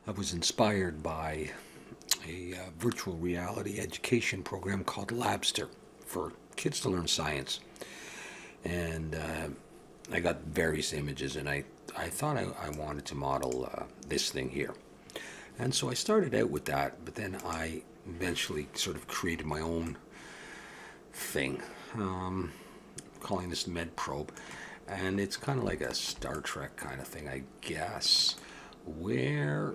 I was inspired by a virtual reality education program called Labster for kids to learn science. And I got various images, and I thought I wanted to model this thing here. And so I started out with that, but then I eventually sort of created my own thing, calling this MedProbe. And it's kind of like a Star Trek kind of thing, I guess, where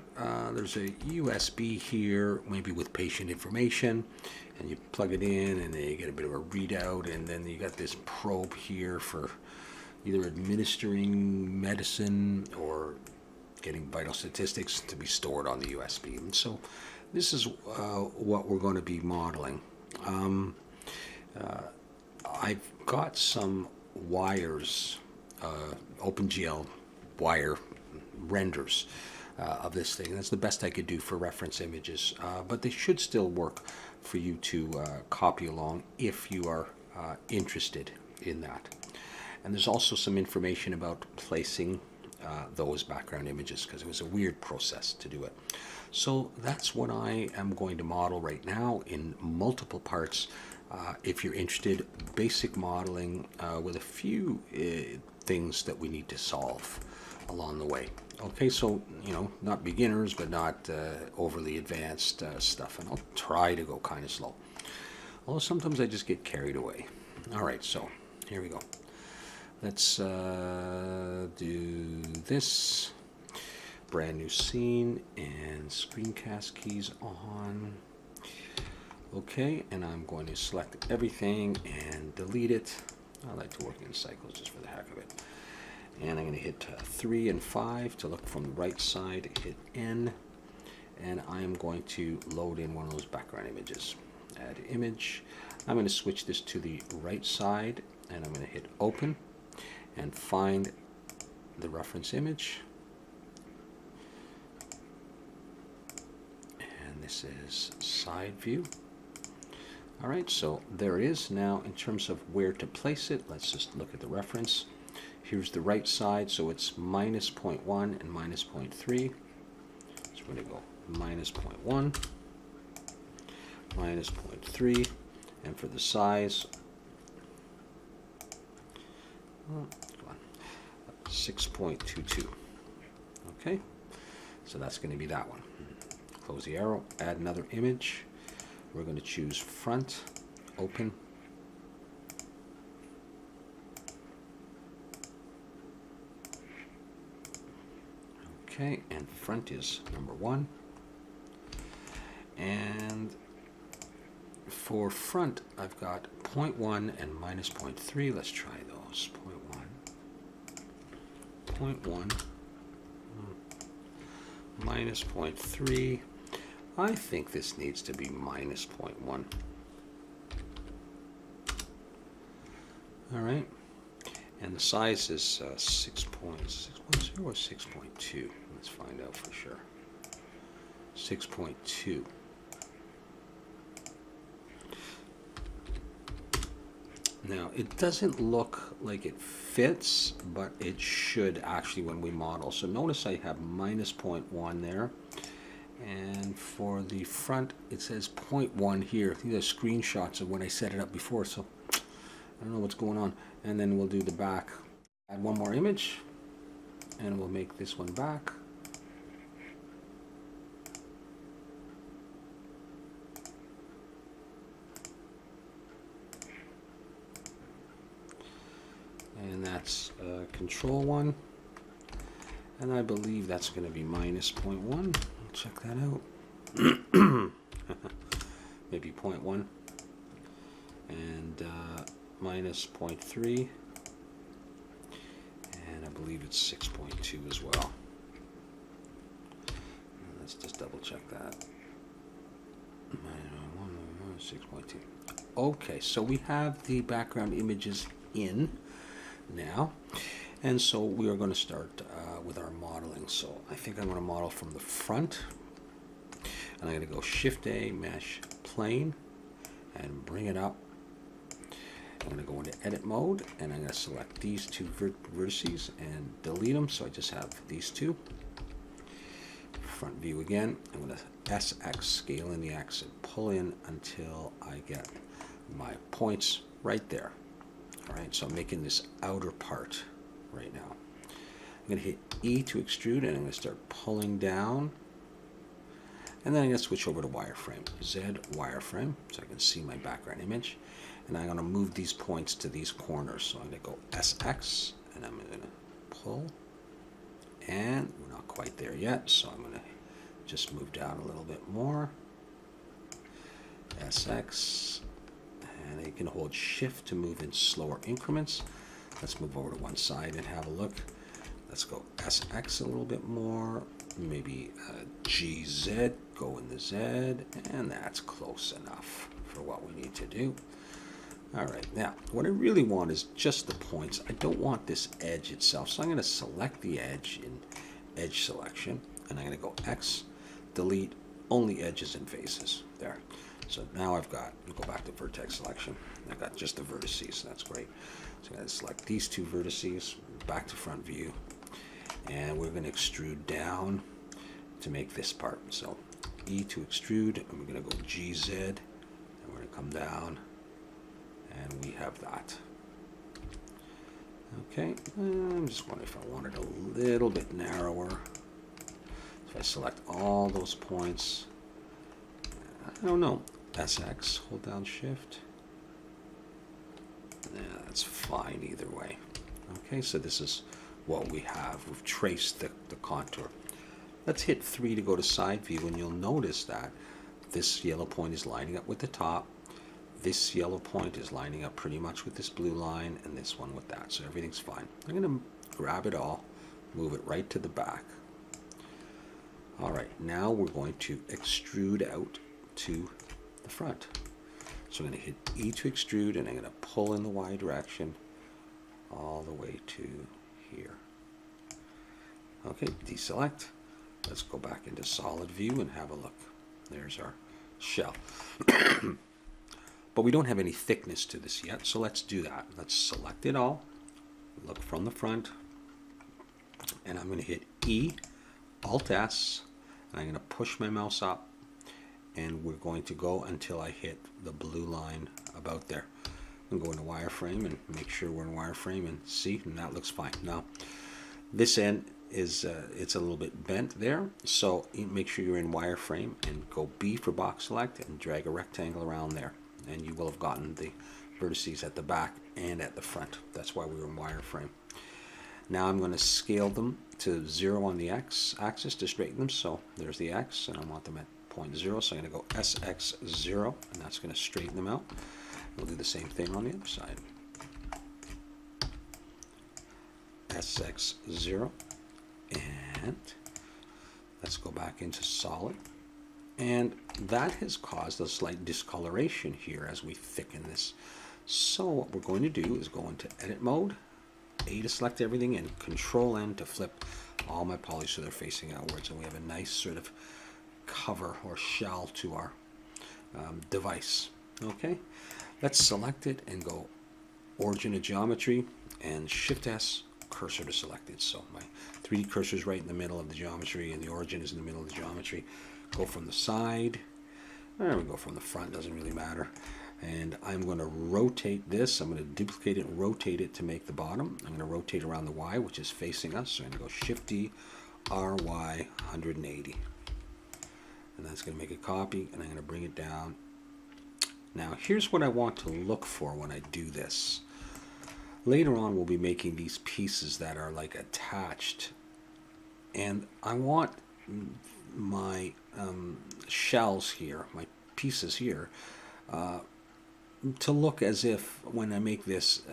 there's a USB here, maybe with patient information, and you plug it in and then you get a bit of a readout, and then you got this probe here for either administering medicine or getting vital statistics to be stored on the USB. And so this is what we're going to be modeling. I've got some wires, OpenGL wire renders of this thing. That's the best I could do for reference images, but they should still work for you to copy along if you are interested in that. And there's also some information about placing those background images, because it was a weird process to do it. So that's what I am going to model right now in multiple parts. If you're interested, basic modeling with a few things that we need to solve along the way. Okay, so, you know, not beginners, but not overly advanced stuff. And I'll try to go kind of slow. Although sometimes I just get carried away. All right, so here we go. Let's do this. Brand new scene, and screencast keys on. Okay, and I'm going to select everything and delete it. I like to work in cycles just for the heck of it. And I'm going to hit 3 and 5 to look from the right side, hit N, and I'm going to load in one of those background images. Add image. I'm going to switch this to the right side, and I'm going to hit open and find the reference image. And this is side view. All right, so there it is. Now, in terms of where to place it, let's just look at the reference. Here's the right side, so it's minus 0.1 and minus 0.3. So we're going to go minus 0.1, minus 0.3, and for the size, 6.22. Okay, so that's going to be that one. Close the arrow, add another image. We're going to choose front, open. Okay, and front is number 1. And for front, I've got 0.1 and minus 0.3. Let's try those. 0.1, minus 0.3. I think this needs to be minus 0.1. All right, and the size is 6.0 or 6.2. Let's find out for sure. 6.2. Now, it doesn't look like it fits, but it should actually when we model. So notice I have minus 0.1 there. And for the front, it says 0.1 here. These are screenshots of when I set it up before, so I don't know what's going on. And then we'll do the back. Add one more image, and we'll make this one back. And that's control 1. And I believe that's going to be minus 0.1. Check that out. Maybe 0.1. And minus 0.3. And I believe it's 6.2 as well. Let's just double check that. 6.2. Okay, so we have the background images in now, and so we are going to start with our modeling. So I think I'm going to model from the front, and I'm going to go Shift A, Mesh, Plane, and bring it up. I'm going to go into edit mode, and I'm going to select these two vertices and delete them, so I just have these two. front view again. I'm going to SX, scale in the X, and pull in until I get my points right there. All right, so I'm making this outer part right now. I'm going to hit E to extrude, and I'm going to start pulling down. And then I'm going to switch over to wireframe. Z wireframe, so I can see my background image. And I'm going to move these points to these corners. So I'm going to go SX, and I'm going to pull. And we're not quite there yet, so I'm going to just move down a little bit more. SX. And you can hold Shift to move in slower increments. Let's move over to one side and have a look. Let's go SX a little bit more. Maybe GZ, go in the Z, and that's close enough for what we need to do. All right, now what I really want is just the points. I don't want this edge itself, so I'm going to select the edge in Edge Selection, and I'm going to go X, delete only edges and faces. There. So now I've got, go back to Vertex Selection. I've got just the vertices. That's great. So I'm going to select these two vertices, back to front view, and we're going to extrude down to make this part. So E to extrude, and we're going to go GZ, and we're going to come down, and we have that. Okay, I'm just wondering if I want it a little bit narrower. If I select all those points, I don't know. SX, hold down Shift. Yeah, that's fine either way. Okay, so this is what we have. We've traced the contour. Let's hit 3 to go to side view, and you'll notice that this yellow point is lining up with the top. This yellow point is lining up pretty much with this blue line, and this one with that, so everything's fine. I'm going to grab it all, move it right to the back. All right, now we're going to extrude out to the front. So I'm going to hit E to extrude, and I'm going to pull in the Y direction all the way to here. Okay, deselect. Let's go back into solid view and have a look. There's our shell. But we don't have any thickness to this yet, so let's do that. Let's select it all, look from the front, and I'm going to hit E, Alt S, and I'm going to push my mouse up, and we're going to go until I hit the blue line about there. I'm going to go into wireframe and make sure we're in wireframe, and see, and that looks fine. Now, this end is it's a little bit bent there, so make sure you're in wireframe and go B for box select and drag a rectangle around there, and you will have gotten the vertices at the back and at the front. That's why we were in wireframe. Now I'm going to scale them to 0 on the X axis to straighten them. So there's the X, and I want them at 0.0, so I'm going to go SX0, and that's going to straighten them out. We'll do the same thing on the other side. SX0, and let's go back into solid. And that has caused a slight discoloration here as we thicken this. So what we're going to do is go into edit mode, A to select everything, and Control N to flip all my polys so they're facing outwards, and we have a nice sort of cover or shell to our device. Okay, let's select it and go Origin of Geometry and Shift S, cursor to selected. So my 3D cursor is right in the middle of the geometry, and the origin is in the middle of the geometry. Go from the side, or we go from the front, doesn't really matter. And I'm going to rotate this. I'm going to duplicate it and rotate it to make the bottom. I'm going to rotate around the Y, which is facing us. So I'm going to go Shift D, RY 180. And that's going to make a copy, and I'm going to bring it down. Now here's what I want to look for when I do this. Later on we'll be making these pieces that are like attached, and I want my shells here, my pieces here, to look as if when I make this,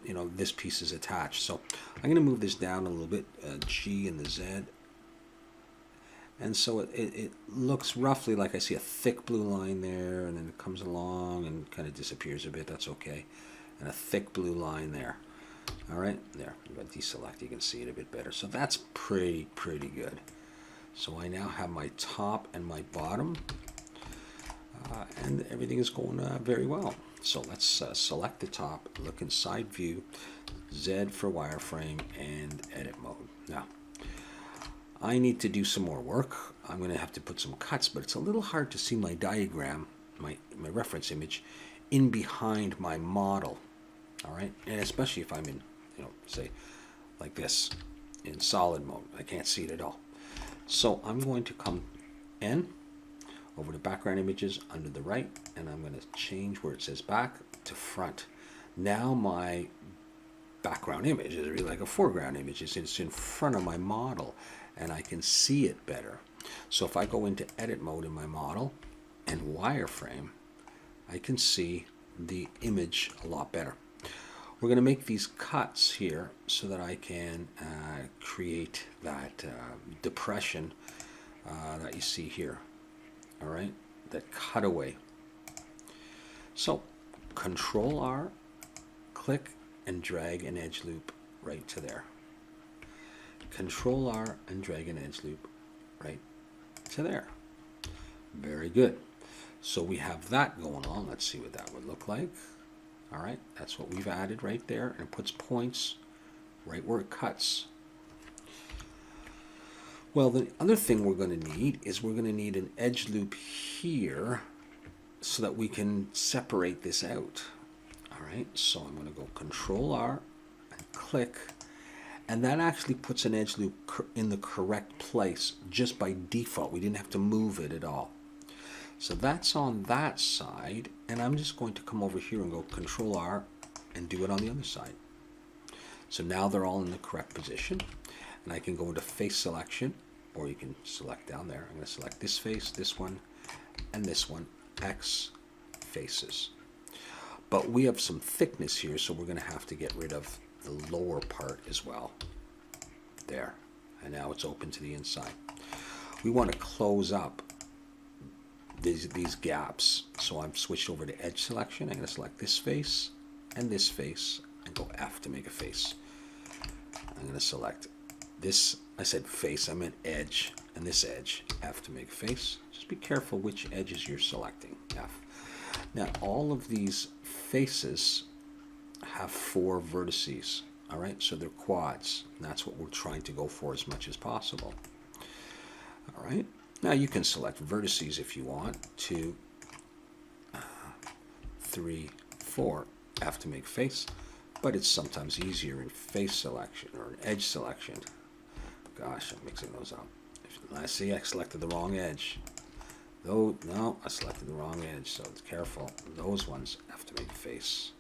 you know, this piece is attached. So I'm going to move this down a little bit, G and the Z. And so it looks roughly like I see a thick blue line there, and then it comes along and kind of disappears a bit. That's okay. And a thick blue line there. All right, there. I'm going to deselect. You can see it a bit better. So that's pretty good. So I now have my top and my bottom, and everything is going very well. So let's select the top, look in side view, Z for wireframe, and edit mode. Now, I need to do some more work. I'm going to have to put some cuts, but it's a little hard to see my diagram, my reference image, in behind my model. All right, and especially if I'm in, say, like this, in solid mode. I can't see it at all. So I'm going to come in over to background images under the right, and I'm going to change where it says back to front. Now my background image is really like a foreground image. It's in front of my model, and I can see it better. So if I go into edit mode in my model and wireframe, I can see the image a lot better. We're going to make these cuts here so that I can create that depression that you see here. All right, that cutaway. So Control R, click and drag an edge loop right to there. Control R and drag an edge loop right to there. Very good. So we have that going on. Let's see what that would look like. All right, that's what we've added right there, and it puts points right where it cuts. Well, the other thing we're going to need is we're going to need an edge loop here so that we can separate this out. All right, so I'm going to go Control R and click, and that actually puts an edge loop in the correct place just by default. We didn't have to move it at all. So that's on that side, and I'm just going to come over here and go Control R and do it on the other side. So now they're all in the correct position, and I can go into face selection, or you can select down there. I'm going to select this face, this one, and this one, X faces. But we have some thickness here, so we're going to have to get rid of the lower part as well. There, and now it's open to the inside. We want to close up these gaps, so I'm switched over to edge selection. I'm going to select this face and go F to make a face. I'm going to select this, I said face, I meant edge, and this edge, F to make a face. Just be careful which edges you're selecting, F. Now all of these faces have 4 vertices, all right, so they're quads, and that's what we're trying to go for as much as possible. All right. Now you can select vertices if you want, 2, 3, 4, F to make face, but it's sometimes easier in face selection or edge selection. Gosh, I'm mixing those up. I see I selected the wrong edge. No, I selected the wrong edge, so it's careful. Those ones have to make face.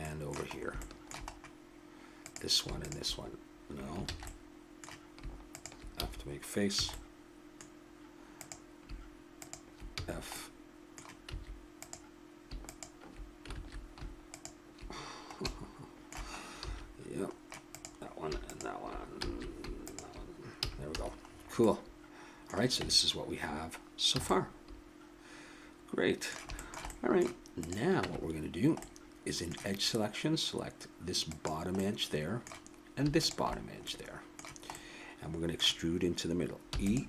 And over here, this one and this one, no, have to make face. F. Yep, that one and that one. There we go. Cool. All right, so this is what we have so far. Great. All right, now what we're going to do is in edge selection, select this bottom edge there and this bottom edge there. And we're going to extrude into the middle. E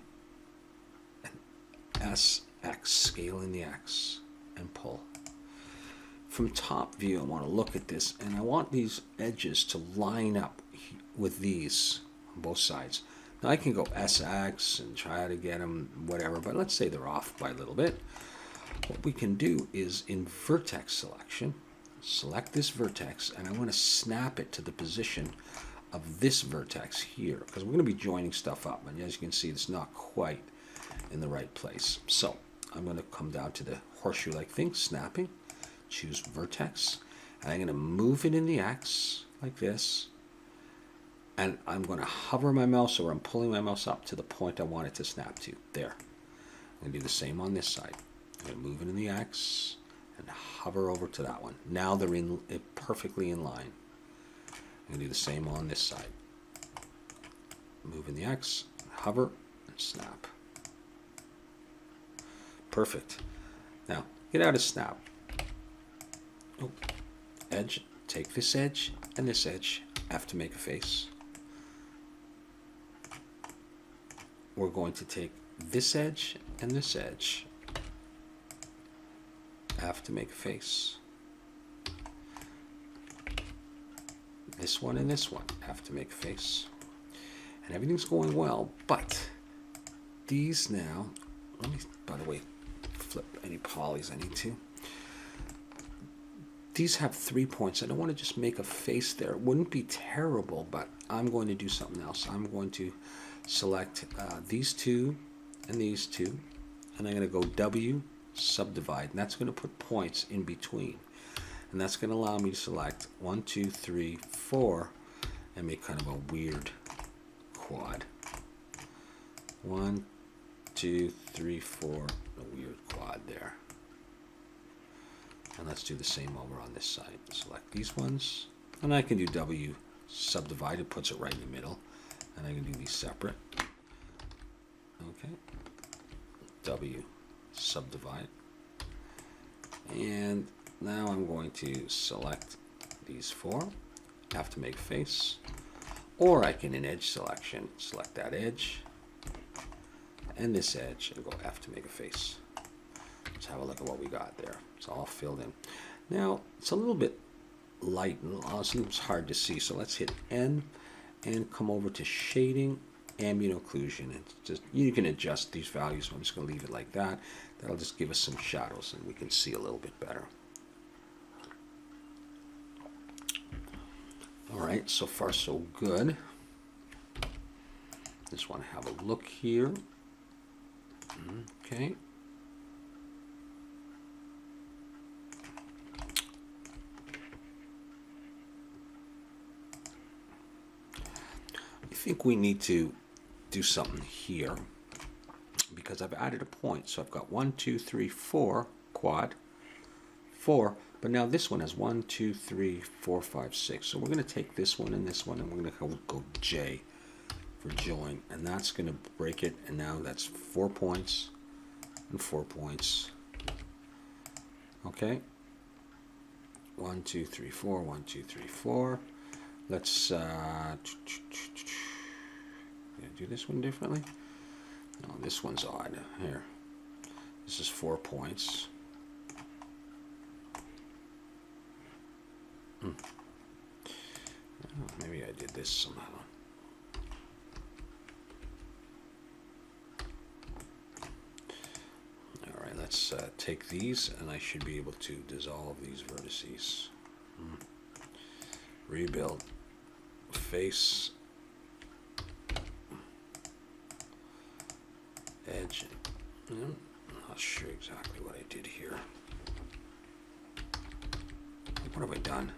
and S, X, scale in the X, and pull. From top view, I want to look at this, and I want these edges to line up with these on both sides. Now I can go SX and try to get them whatever, but let's say they're off by a little bit. What we can do is in vertex selection, select this vertex, and I want to snap it to the position of this vertex here, because we're going to be joining stuff up, and as you can see, it's not quite in the right place. So I'm going to come down to the horseshoe-like thing, snapping, choose vertex, and I'm going to move it in the X like this, and I'm going to hover my mouse, or I'm pulling my mouse up to the point I want it to snap to. There. I'm going to do the same on this side. I'm going to move it in the X and hover over to that one. Now they're perfectly in line. I'm going to do the same on this side. Move in the X, hover, and snap. Perfect. Now, get out of snap. Oh, edge, take this edge and this edge, F to make a face. We're going to take this edge and this edge, F to make a face. This one and this one, F to make a face. and everything's going well, but these now, let me, by the way, flip any polys I need to. These have 3 points. I don't want to just make a face there. It wouldn't be terrible, but I'm going to do something else. I'm going to select these two and these two, and I'm going to go W, subdivide, and that's going to put points in between. And that's going to allow me to select 1, 2, 3, 4, and make kind of a weird quad. 1, 2, 3, 4, a weird quad there. And let's do the same over on this side. Select these ones, and I can do W subdivide. It puts it right in the middle, and I can do these separate. Okay, W subdivide, and now I'm going to select these 4. I have to make a face, or I can in edge selection select that edge and this edge and go F to make a face. Let's have a look at what we got there. It's all filled in. Now, it's a little bit light and it's hard to see, so let's hit N and come over to shading, ambient occlusion. It's just, you can adjust these values, so I'm just going to leave it like that. That'll just give us some shadows and we can see a little bit better. All right, so far so good. Just want to have a look here. Okay. I think we need to do something here because I've added a point. So I've got 1, 2, 3, 4 quad, 4, but now this one has 1, 2, 3, 4, 5, 6. So we're going to take this one, and we're going to go J for join, and that's going to break it. And now that's 4 points and 4 points. Okay. 1, 2, 3, 4. 1, 2, 3, 4. Let's do this one differently. No, this one's odd. Here, this is 4 points. Oh, maybe I did this somehow. All right, let's take these, and I should be able to dissolve these vertices. Rebuild. Face, edge. I'm not sure exactly what I did here. What have I done?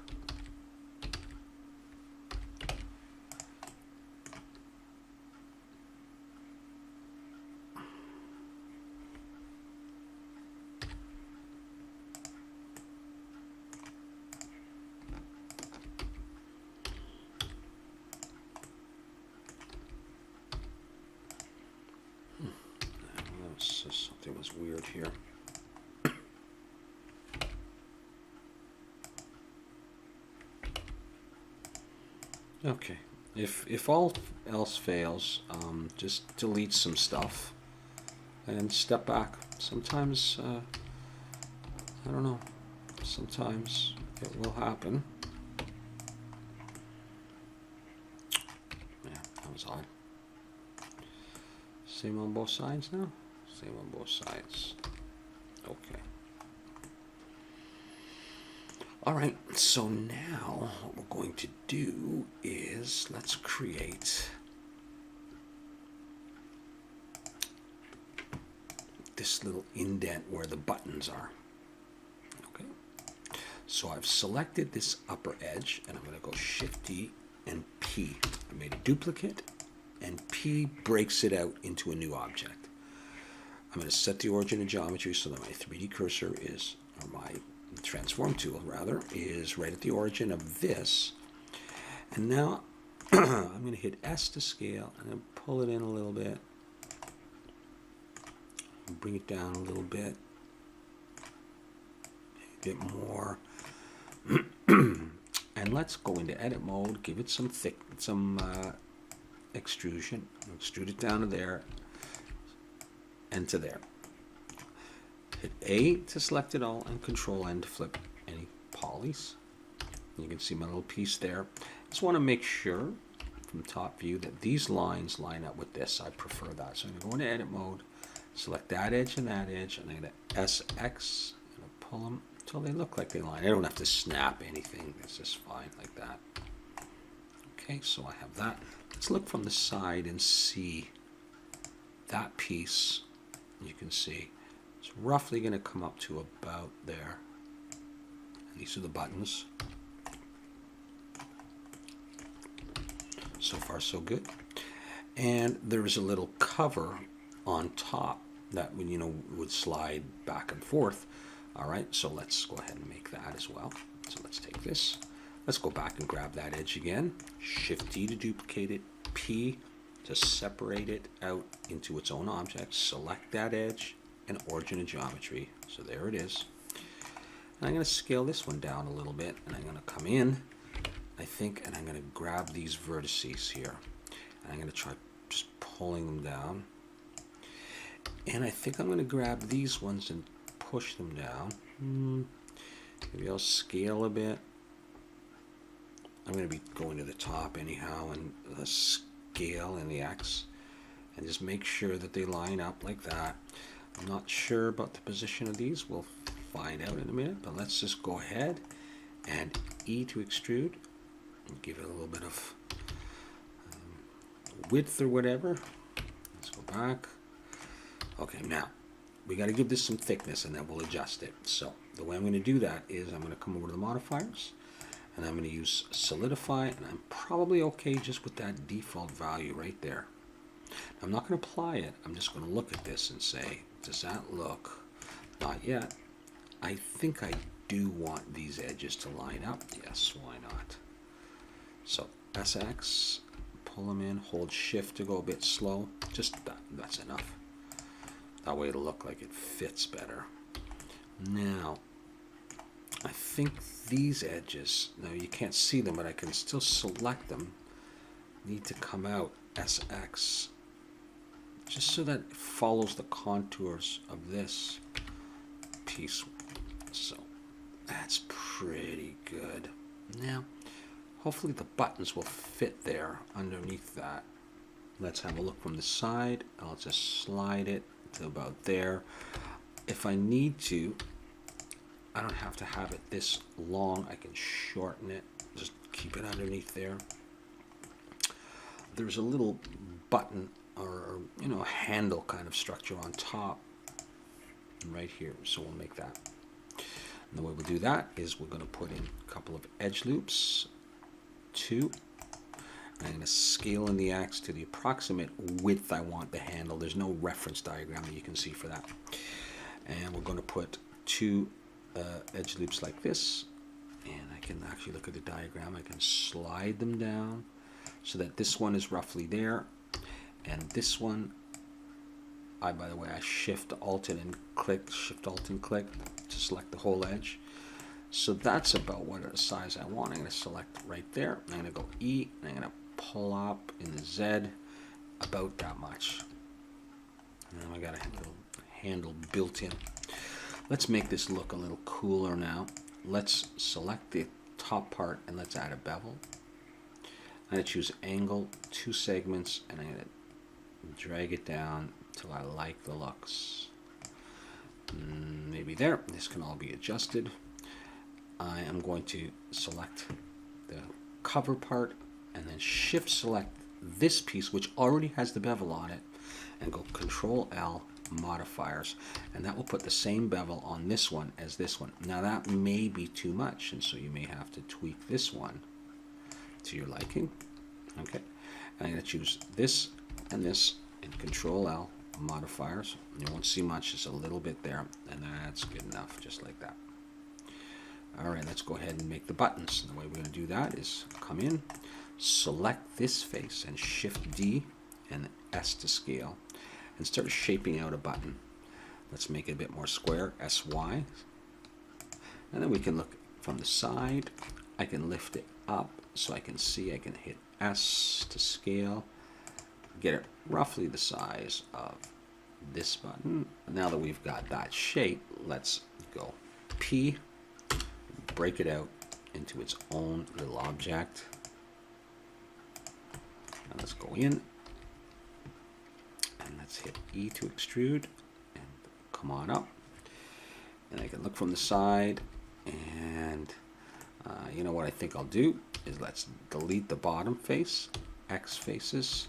Something was weird here. Okay, if all else fails, just delete some stuff and step back. Sometimes, I don't know, sometimes it will happen. Yeah, that was odd. Same on both sides now? Same on both sides. Okay. All right, so now what we're going to do is let's create this little indent where the buttons are. Okay. So I've selected this upper edge, and I'm going to go Shift D and P. I made a duplicate, and P breaks it out into a new object. I'm going to set the origin of geometry so that my 3D cursor is, or my transform tool rather, is right at the origin of this. And now I'm going to hit S to scale and then pull it in a little bit. Bring it down a little bit. A bit more. And let's go into edit mode, give it some extrusion. Extrude it down to there. And to there. Hit A to select it all, and Control N to flip any polys. You can see my little piece there. Just want to make sure from top view that these lines line up with this. I prefer that. So I'm going to go into edit mode, select that edge, and I'm going to SX, and pull them until they look like they line. I don't have to snap anything. It's just fine like that. Okay, so I have that. Let's look from the side and see that piece. You can see it's roughly going to come up to about there. And these are the buttons. So far, so good. And there's a little cover on top that would slide back and forth. All right, so let's go ahead and make that as well. So let's take this. Let's go back and grab that edge again. Shift D to duplicate it. P to separate it out into its own object. Select that edge and origin and geometry. So there it is. And I'm going to scale this one down a little bit, and I'm going to come in, I think, and I'm going to grab these vertices here. And I'm going to try just pulling them down. And I think I'm going to grab these ones and push them down. Maybe I'll scale a bit. I'm going to be going to the top anyhow, and the scale and the X, and just make sure that they line up like that. I'm not sure about the position of these. We'll find out in a minute, but let's just go ahead and E to extrude and give it a little bit of width or whatever. Let's go back. Okay, now we got to give this some thickness, and then we'll adjust it. So the way I'm going to do that is I'm going to come over to the modifiers, and I'm going to use Solidify, and I'm probably okay just with that default value right there. I'm not going to apply it. I'm just going to look at this and say, does that look? Not yet. I think I do want these edges to line up. Yes, why not? So SX, pull them in, hold Shift to go a bit slow. Just that, that's enough. That way it'll look like it fits better. Now, I think these edges, now you can't see them, but I can still select them, need to come out SX, just so that it follows the contours of this piece. So that's pretty good. Now, hopefully the buttons will fit there underneath that. Let's have a look from the side. I'll just slide it to about there. If I need to, I don't have to have it this long. I can shorten it, just keep it underneath there. There's a little button or handle kind of structure on top right here, so we'll make that. And the way we'll do that is we're going to put in a couple of edge loops, 2. I'm going to scale in the X to the approximate width I want the handle. There's no reference diagram that you can see for that. And we're going to put 2 edge loops like this, and I can actually look at the diagram. I can slide them down so that this one is roughly there, and this one, by the way, I Shift Alt and click to select the whole edge. So that's about what size I want. I'm going to select right there. I'm going to go E, and I'm going to pull up in the Z about that much. And then I got a handle built in. Let's make this look a little cooler now. Let's select the top part and let's add a bevel. I'm going to choose angle, 2 segments, and I'm going to drag it down till I like the looks. Maybe there. This can all be adjusted. I am going to select the cover part and then Shift select this piece, which already has the bevel on it, and go Control L, modifiers, and that will put the same bevel on this one as this one. Now that may be too much, and so you may have to tweak this one to your liking. Okay, and I'm going to choose this and this and Control L, modifiers. You won't see much, just a little bit there, and that's good enough, just like that. All right, let's go ahead and make the buttons. The way we're going to do that is come in, select this face, and Shift D and S to scale, and start shaping out a button. Let's make it a bit more square, SY. And then we can look from the side. I can lift it up so I can see. I can hit S to scale, get it roughly the size of this button. Now that we've got that shape, let's go P, break it out into its own little object. Now let's go in, and let's hit E to extrude, and come on up. And I can look from the side, and you know what I think I'll do is let's delete the bottom face, X faces,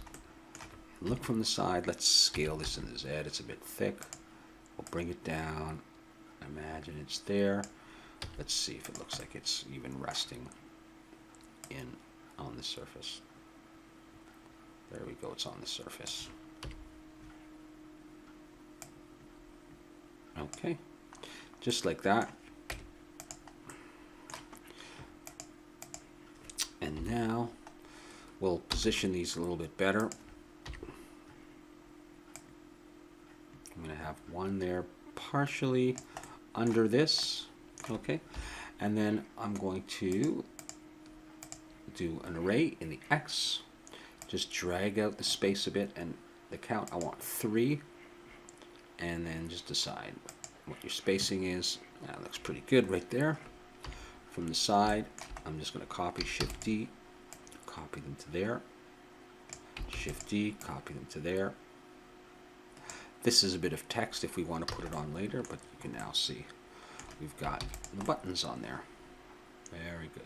and look from the side. Let's scale this in the Z. It's a bit thick. We'll bring it down. Imagine it's there. Let's see if it looks like it's even resting in on the surface. There we go, it's on the surface. Okay, just like that. And now we'll position these a little bit better. I'm going to have one there partially under this, okay? And then I'm going to do an array in the X. Just drag out the space a bit, and the count, I want 3. And then just decide what your spacing is. That looks pretty good right there. From the side, I'm just going to copy Shift D, copy them to there. Shift D, copy them to there. This is a bit of text if we want to put it on later, but you can now see we've got the buttons on there. Very good.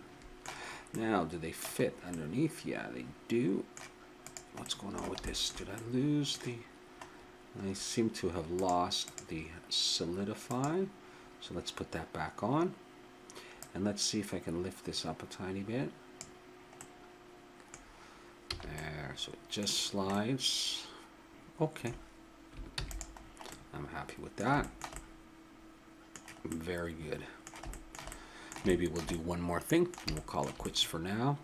Now, do they fit underneath? Yeah, they do. What's going on with this? Did I lose the... I seem to have lost the Solidify. So let's put that back on. And let's see if I can lift this up a tiny bit. There, so it just slides. Okay. I'm happy with that. Very good. Maybe we'll do one more thing, and we'll call it quits for now.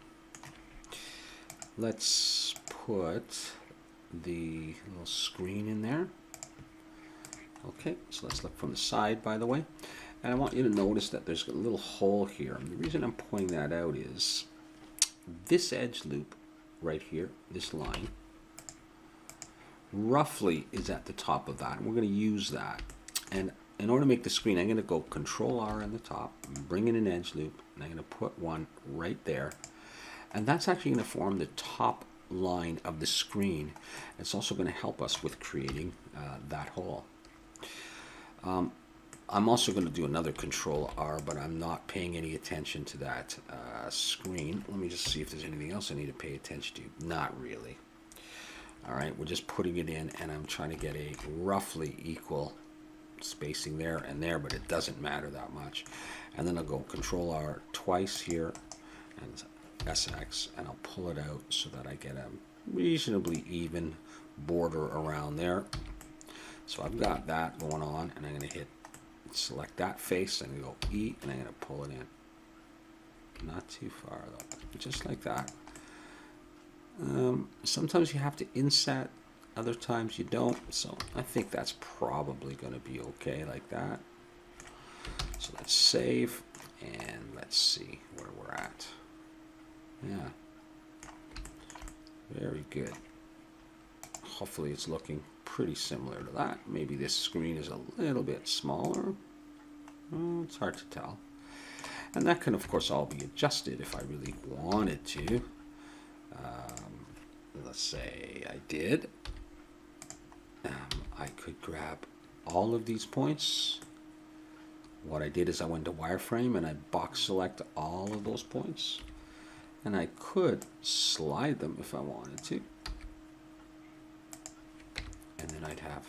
Let's put the little screen in there. Okay, so let's look from the side, by the way. And I want you to notice that there's a little hole here. And the reason I'm pointing that out is this edge loop right here, this line, roughly is at the top of that. And we're going to use that. And in order to make the screen, I'm going to go Control R on the top, bring in an edge loop, and I'm going to put one right there. And that's actually going to form the top line of the screen. It's also going to help us with creating that hole. I'm also going to do another Control R, but I'm not paying any attention to that screen. Let me just see if there's anything else I need to pay attention to. Not really. All right, we're just putting it in, and I'm trying to get a roughly equal spacing there and there, but it doesn't matter that much. And then I'll go Control R twice here and SX, and I'll pull it out so that I get a reasonably even border around there. So I've got that going on, and I'm going to hit select that face and go E, and I'm going to pull it in. Not too far though, just like that. Sometimes you have to inset, other times you don't, so I think that's probably going to be okay like that. So let's save, and let's see where we're at. Yeah, very good. Hopefully it's looking pretty similar to that. Maybe this screen is a little bit smaller. It's hard to tell. And that can of course all be adjusted if I really wanted to. Let's say I did. I could grab all of these points. What I did is I went to wireframe and I box select all of those points. And I could slide them if I wanted to. And then I'd have,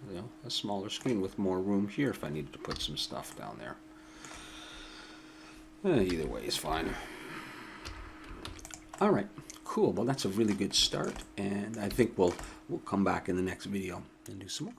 you know, a smaller screen with more room here if I needed to put some stuff down there. Either way is fine. All right, cool. Well, that's a really good start, and I think we'll come back in the next video and do some more.